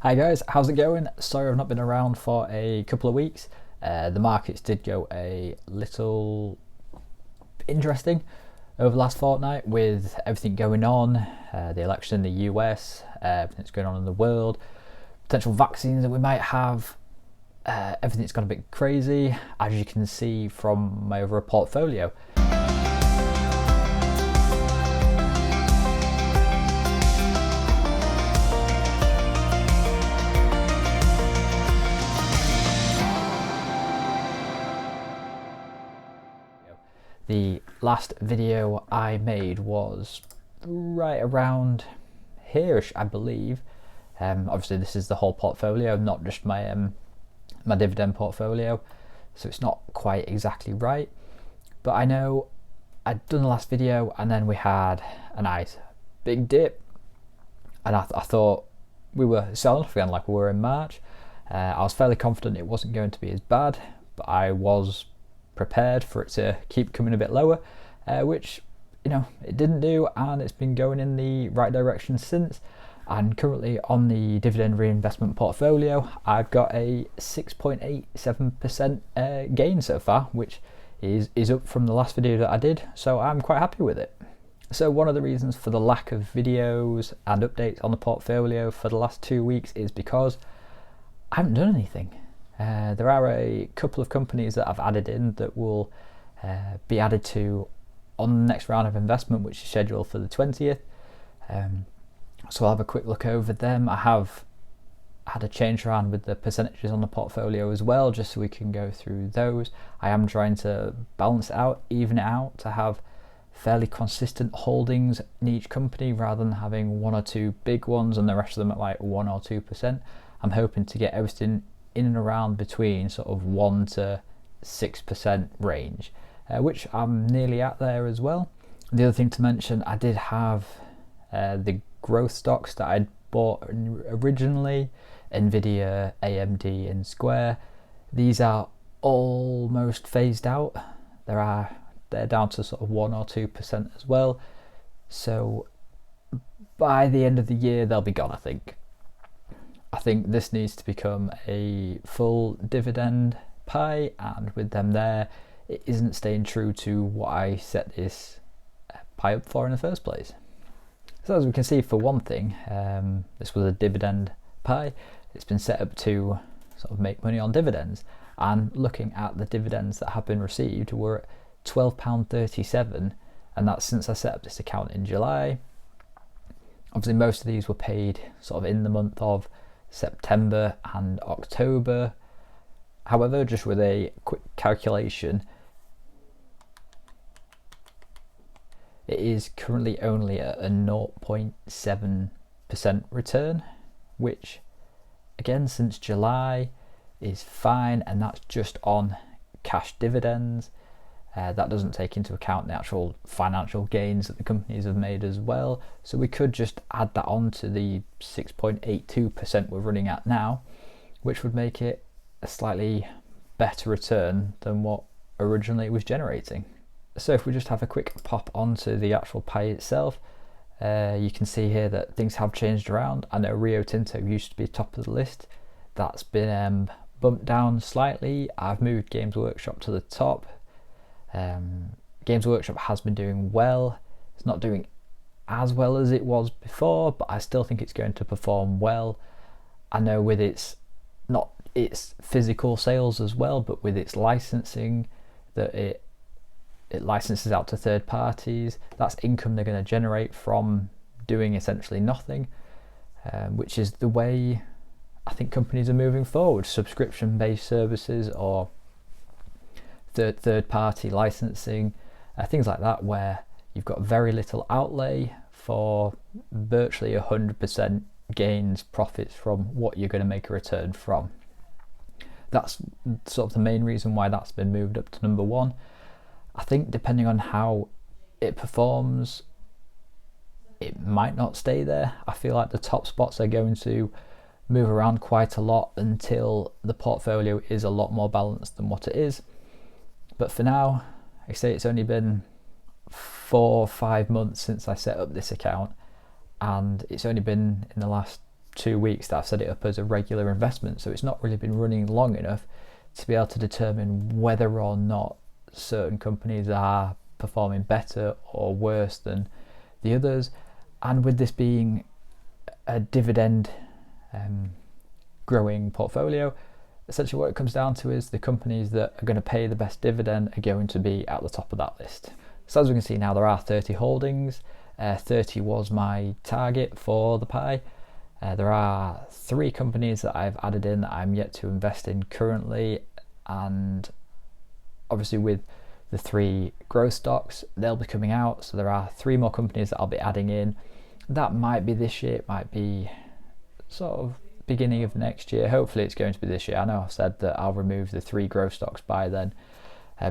Hi guys, how's it going? Sorry I've not been around for a couple of weeks. The markets did go a little interesting over the last fortnight with everything going on, the election in the US, everything that's going on in the world, potential vaccines that we might have. Everything's gone a bit crazy, as you can see from my overall portfolio. The last video I made was right around here-ish, I believe. Obviously this is the whole portfolio, not just my my dividend portfolio, so it's not quite exactly right. But I know I'd done the last video and then we had a nice big dip, and I thought we were selling off again like we were in March. I was fairly confident it wasn't going to be as bad, but I was prepared for it to keep coming a bit lower, which it didn't do, and it's been going in the right direction since. And currently on the dividend reinvestment portfolio, I've got a 6.87% gain so far, which is up from the last video that I did, so I'm quite happy with it. So one of the reasons for the lack of videos and updates on the portfolio for the last 2 weeks is because I haven't done anything. There are a couple of companies that I've added in that will be added to on the next round of investment, which is scheduled for the 20th. So I'll have a quick look over them. I have had a change around with the percentages on the portfolio as well, just so we can go through those. I am trying to balance it out, even it out, to have fairly consistent holdings in each company rather than having one or two big ones and the rest of them at like 1 or 2%. I'm hoping to get everything in and around between sort of 1 to 6% range, which I'm nearly at there as well. The other thing to mention, I did have the growth stocks that I'd bought originally, Nvidia, AMD and Square. These are almost phased out. They're down to sort of 1 or 2% as well, so by the end of the year they'll be gone. I think this needs to become a full dividend pie, and with them there, it isn't staying true to what I set this pie up for in the first place. So as we can see, for one thing, this was a dividend pie. It's been set up to sort of make money on dividends, and looking at the dividends that have been received, we're at £12.37, and that's since I set up this account in July. Obviously most of these were paid sort of in the month of September and October. However, just with a quick calculation, it is currently only at a 0.7% return, which again since July is fine, and that's just on cash dividends. That doesn't take into account the actual financial gains that the companies have made as well. So we could just add that on to the 6.82% we're running at now, which would make it a slightly better return than what originally it was generating. So if we just have a quick pop onto the actual pie itself, you can see here that things have changed around. I know Rio Tinto used to be top of the list. That's been bumped down slightly. I've moved Games Workshop to the top. Games Workshop has been doing well. It's not doing as well as it was before, but I still think it's going to perform well. I know with its physical sales as well, but with its licensing, that it licenses out to third parties, that's income they're going to generate from doing essentially nothing, which is the way I think companies are moving forward. Subscription based services or third party licensing, things like that, where you've got very little outlay for virtually 100% gains, profits from what you're going to make a return from. That's sort of the main reason why that's been moved up to number one. I think depending on how it performs, it might not stay there. I feel like the top spots are going to move around quite a lot until the portfolio is a lot more balanced than what it is. But for now, I say it's only been 4 or 5 months since I set up this account, and it's only been in the last 2 weeks that I've set it up as a regular investment, so it's not really been running long enough to be able to determine whether or not certain companies are performing better or worse than the others. And with this being a dividend growing portfolio, essentially what it comes down to is the companies that are going to pay the best dividend are going to be at the top of that list. So as we can see now, there are 30 holdings. 30 was my target for the pie. There are 3 companies that I've added in that I'm yet to invest in currently, and obviously with the 3 growth stocks, they'll be coming out, so there are 3 more companies that I'll be adding in. That might be this year, it might be sort of beginning of next year. Hopefully it's going to be this year. I know I've said that I'll remove the 3 growth stocks by then,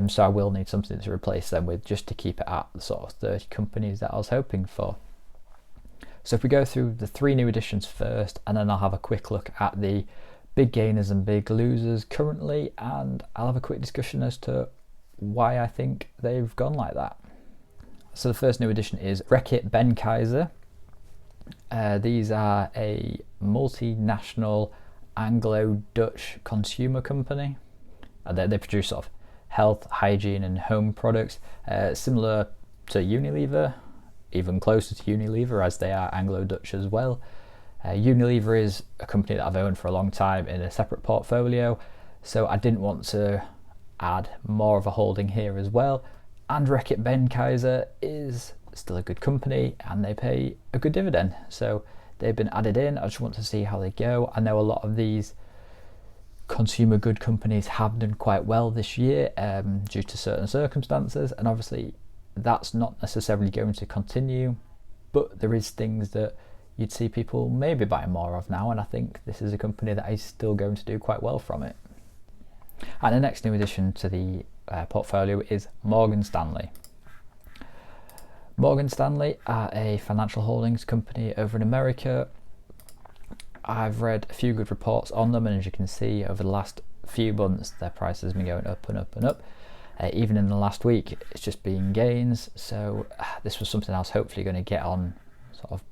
so I will need something to replace them with, just to keep it at the sort of 30 companies that I was hoping for. So if we go through the 3 new additions first, and then I'll have a quick look at the big gainers and big losers currently, and I'll have a quick discussion as to why I think they've gone like that. So the first new addition is Reckitt Benckiser. These are a multinational Anglo-Dutch consumer company. They produce sort of health, hygiene and home products, similar to Unilever, even closer to Unilever, as they are Anglo-Dutch as well. Unilever is a company that I've owned for a long time in a separate portfolio, so I didn't want to add more of a holding here as well. And Reckitt Benckiser is still a good company and they pay a good dividend, so they've been added in. I just want to see how they go. I know a lot of these consumer good companies have done quite well this year due to certain circumstances, and obviously that's not necessarily going to continue, but there is things that you'd see people maybe buying more of now, and I think this is a company that is still going to do quite well from it. And the next new addition to the portfolio is Morgan Stanley. Morgan Stanley are a financial holdings company over in America. I've read a few good reports on them, and as you can see, over the last few months their price has been going up and up and up. Even in the last week it's just been gains, so this was something I was hopefully going to get on sort of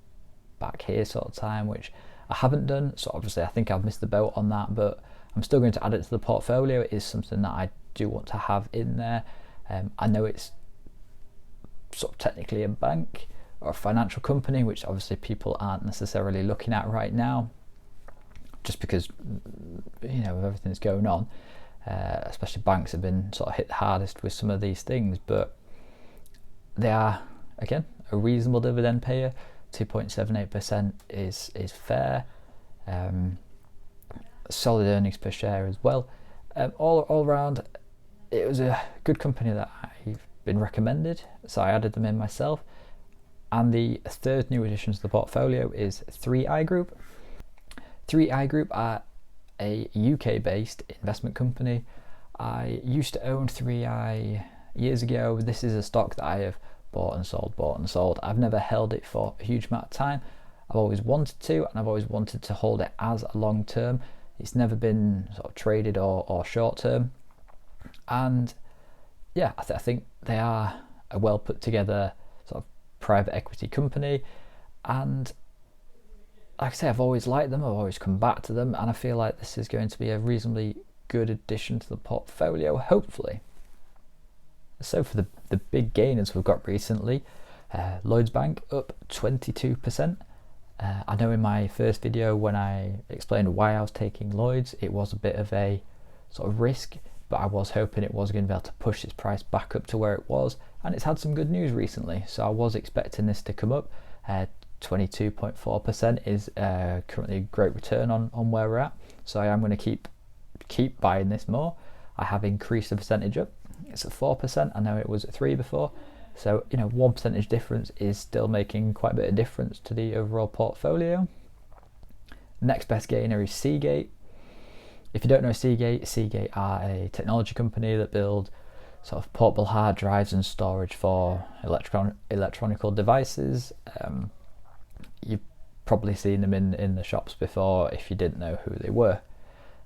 back here sort of time, which I haven't done, so obviously I think I've missed the boat on that, but I'm still going to add it to the portfolio. It is something that I do want to have in there. I know it's sort of technically a bank or a financial company, which obviously people aren't necessarily looking at right now, just because, you know, with everything that's going on, especially banks have been sort of hit the hardest with some of these things, but they are, again, a reasonable dividend payer. 2.78% is fair. Solid earnings per share as well. All around, it was a good company that I've been recommended, so I added them in myself. And the third new addition to the portfolio is 3i Group. 3i Group are a UK based investment company. I used to own 3i years ago. This is a stock that I have bought and sold. I've never held it for a huge amount of time. I've always wanted to, and I've always wanted to hold it as a long term. It's never been sort of traded or short term. And yeah, I think they are a well put together sort of private equity company, and like I say, I've always liked them, I've always come back to them, and I feel like this is going to be a reasonably good addition to the portfolio, hopefully. So for the big gainers we've got recently, Lloyds Bank up 22%. I know in my first video when I explained why I was taking Lloyds, it was a bit of a sort of risk, but I was hoping it was going to be able to push its price back up to where it was, and it's had some good news recently, so I was expecting this to come up. 22.4% is currently a great return on where we're at, so I am going to keep buying this more. I have increased the percentage up. It's at 4%. I know it was at 3 before, so you know, 1% difference is still making quite a bit of difference to the overall portfolio. Next best gainer is Seagate. If you don't know Seagate are a technology company that build sort of portable hard drives and storage for electronic devices. You've probably seen them in the shops before if you didn't know who they were.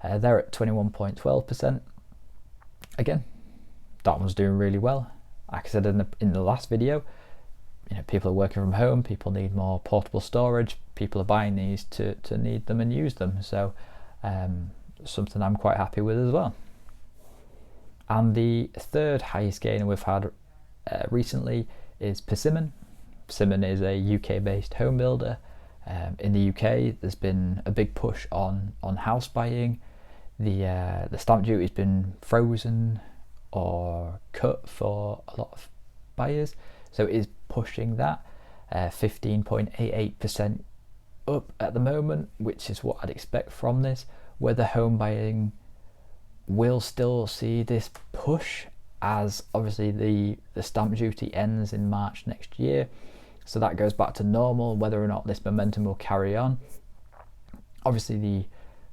They're at 21.12%. Again, that one's doing really well. Like I said in the last video, you know, people are working from home, people need more portable storage, people are buying these to need them and use them. So something I'm quite happy with as well. And the third highest gainer we've had recently is Persimmon. Persimmon is a UK-based home builder. In the UK, there's been a big push on house buying. The stamp duty has been frozen or cut for a lot of buyers, so it is pushing that 15.88% up at the moment, which is what I'd expect from this. Whether home buying will still see this push, as obviously the stamp duty ends in March next year, so that goes back to normal. Whether or not this momentum will carry on, obviously the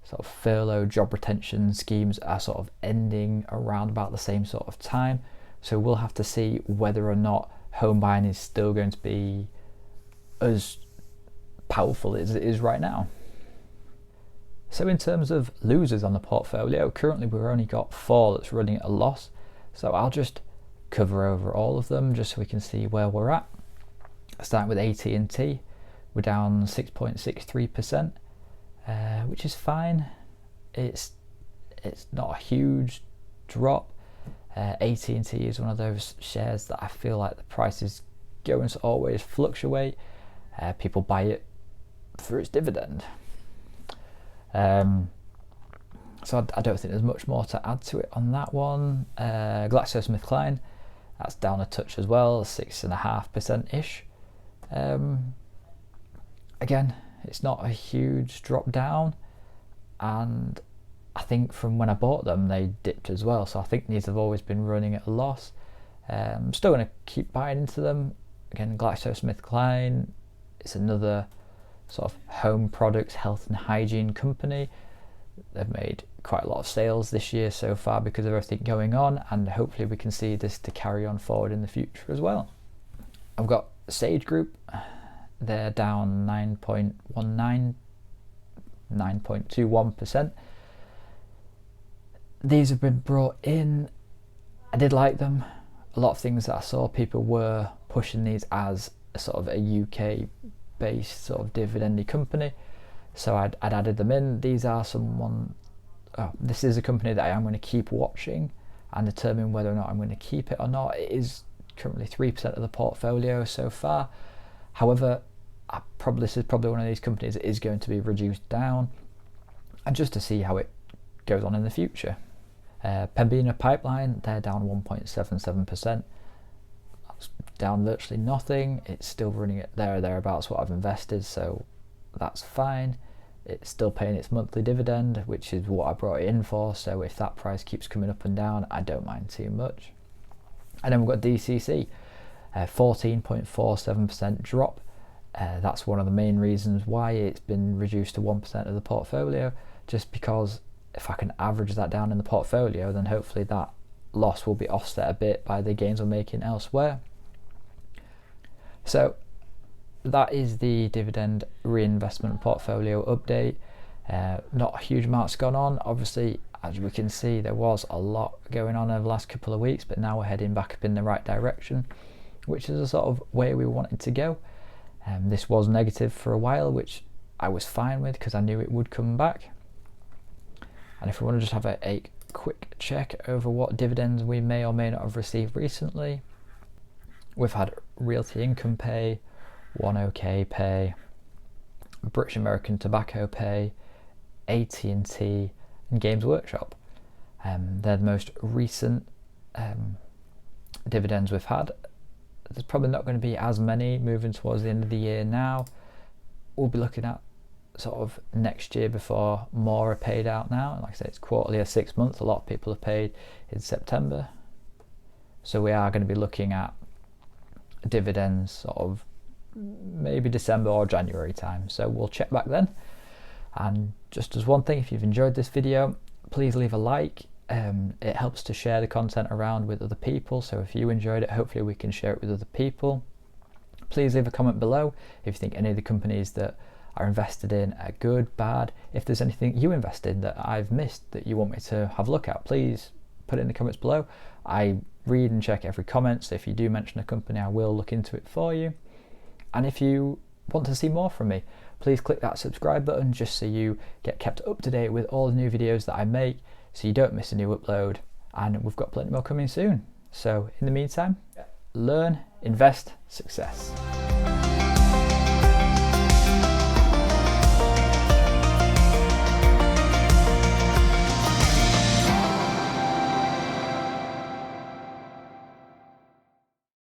sort of furlough job retention schemes are sort of ending around about the same sort of time, so we'll have to see whether or not home buying is still going to be as powerful as it is right now. So in terms of losers on the portfolio, currently we've only got 4 that's running at a loss, so I'll just cover over all of them just so we can see where we're at. Starting with AT&T, we're down 6.63%, which is fine. It's not a huge drop. AT&T is one of those shares that I feel like the price is going to always fluctuate. People buy it for its dividend. So I don't think there's much more to add to it on that one. GlaxoSmithKline, that's down a touch as well, 6.5%-ish. Again, it's not a huge drop down, and I think from when I bought them they dipped as well, so I think these have always been running at a loss. Still going to keep buying into them. Again, GlaxoSmithKline, it's another sort of home products, health and hygiene company. They've made quite a lot of sales this year so far because of everything going on, and hopefully we can see this to carry on forward in the future as well. I've got Sage Group, they're down 9.21%. These have been brought in. I did like them. A lot of things that I saw, people were pushing these as a sort of a UK based sort of dividendy company, so I'd added them in. These are this is a company that I am going to keep watching and determine whether or not I'm going to keep it or not. It is currently 3% of the portfolio so far. However, this is probably one of these companies that is going to be reduced down, and just to see how it goes on in the future. Pembina Pipeline, they're down 1.77%. That's down virtually nothing. It's still running at there or thereabouts what I've invested, so that's fine. It's still paying its monthly dividend, which is what I brought it in for, so if that price keeps coming up and down, I don't mind too much. And then we've got DCC, 14.47% drop. That's one of the main reasons why it's been reduced to 1% of the portfolio, just because if I can average that down in the portfolio, then hopefully that loss will be offset a bit by the gains I'm making elsewhere. So that is the dividend reinvestment portfolio update. Not a huge amount's gone on. Obviously, as we can see, there was a lot going on over the last couple of weeks, but now we're heading back up in the right direction, which is a sort of way we wanted to go. This was negative for a while, which I was fine with because I knew it would come back. And if we want to just have a quick check over what dividends we may or may not have received recently, we've had Realty Income Pay, One OK Pay, British American Tobacco Pay, AT&T and Games Workshop. They're the most recent dividends we've had. There's probably not going to be as many moving towards the end of the year now. We'll be looking at sort of next year before more are paid out now. Like I said, it's quarterly or 6 months. A lot of people have paid in September. So we are going to be looking at dividends sort of maybe December or January time. So we'll check back then. And just as one thing, if you've enjoyed this video, please leave a like. It helps to share the content around with other people. So if you enjoyed it, hopefully we can share it with other people. Please leave a comment below if you think any of the companies that are invested in are good, bad. If there's anything you invest in that I've missed that you want me to have a look at, please put it in the comments below. I read and check every comment, so if you do mention a company, I will look into it for you. And if you want to see more from me, please click that subscribe button just so you get kept up to date with all the new videos that I make, so you don't miss a new upload, and we've got plenty more coming soon. So in the meantime, learn, invest, success.